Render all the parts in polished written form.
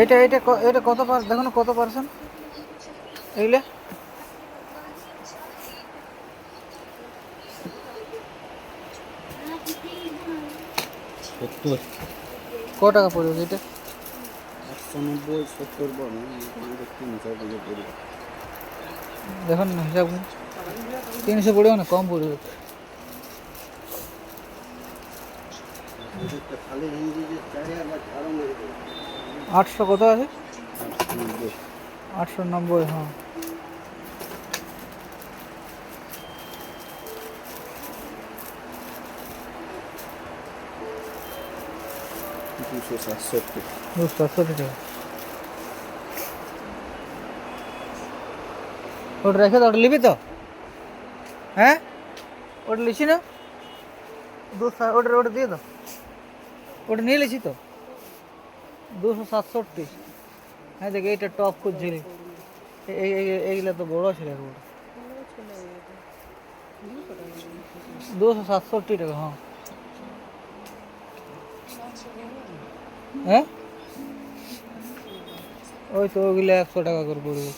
এটা এটা এটা কত দেখো না কত পার্সেন্ট এইগুলা? ক টাকা পড়বে এটা? 190 70 বড় 300 পড়বে। দেখুন না হিসাব 300 পড়বে না, কম পড়বে। খালি হিন্দি যে 800 কত আছে? 890 হ্যাঁ। দুশো 67 টাকা। ওটা রেখে দাও, ওটা নিবি তো? হ্যাঁ ওটা লিখি না, ওটা ওটা দিয়ে দাও, ওটা নিয়ে লিখি তো 267। হ্যাঁ দেখ এইটা টপ করছিলি, এইগুলা তো বড় ছিল। 267 টাকা হ্যাঁ। হ্যাঁ ওই তো ওগুলো 100 টাকা করে পড়বে।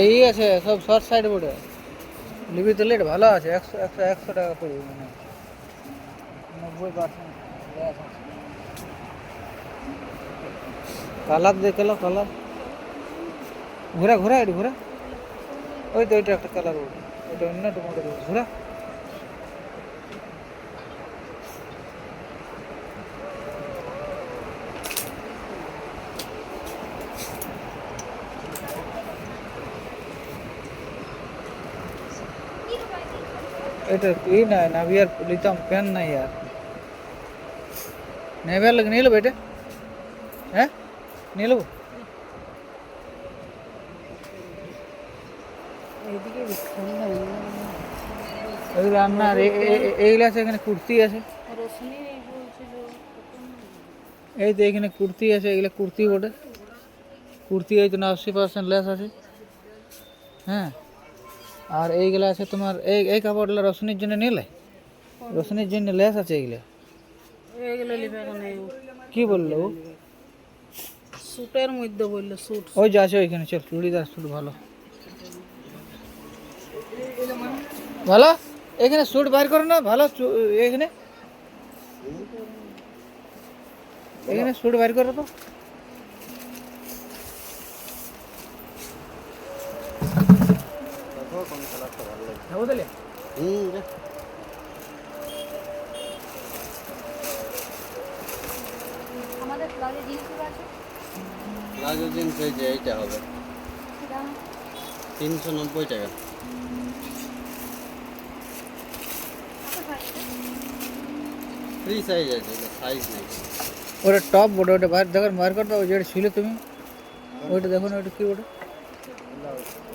এই আছে সব শর্ট সাইড বোর্ডে লিবি তো লেট ভালো আছে। 100 টাকা পড়বে, মানে 90%। কালার দেখলো, কালার ঘোরা ঘোরা এটি ঘোরা। ওই তো ওইটা একটা কালার বোর্ড, ওইটা অন্য একটা মডেল ঘোরা। এটা কি না নাভিয়ার লিতাম পেন নাই यार, নেভিয়ার লাগে নিয়ে নেবো এটা। হ্যাঁ নিয়ে নেবো। এগুলো আপনার এইগুলো আছে, এখানে কুর্তি আছে। এই তো এখানে কুর্তি আছে, এগুলো কুর্তি বটে। কুর্তি এই তো 80% লেস আছে। হ্যাঁ আর এইগুলো আছে তোমার এই কাপড়গুলো রশনির জন্য নিলে, রশনির জন্য লেস আছে এইগুলো। কি বললো স্যুটের মধ্যে বললো স্যুট? ওই যে আছে ওইখানে, চল চুড়িদার স্যুট ভালো ভালো। এখানে স্যুট বাইর করো না ভালো, এখানে এখানে স্যুট বাইর করো তো। কোন কালারটা ভালো লাগে? বুঝলে আমাদের প্লাজো জিনিসগুলো আছে। প্লাজো জিন্স এই যে এইটা হবে 390 টাকা। ফ্রি সাইজ আছে, সাইজ নেই। ওটা টপ বোর্ড, ওটা বাইর দেখো, বাইর করতে ওই যেটা ছিল তুমি ওইটা দেখো না, ওইটা কি ওটা?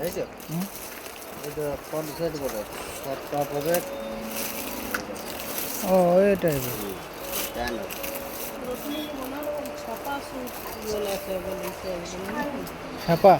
এই যে এটা ফ্রন্ট সাইড বলে শর্ট টপ হবে। ও এটাই প্যান্ট ছাপা স্যুট বলে আছে, বলেছে ছাপা।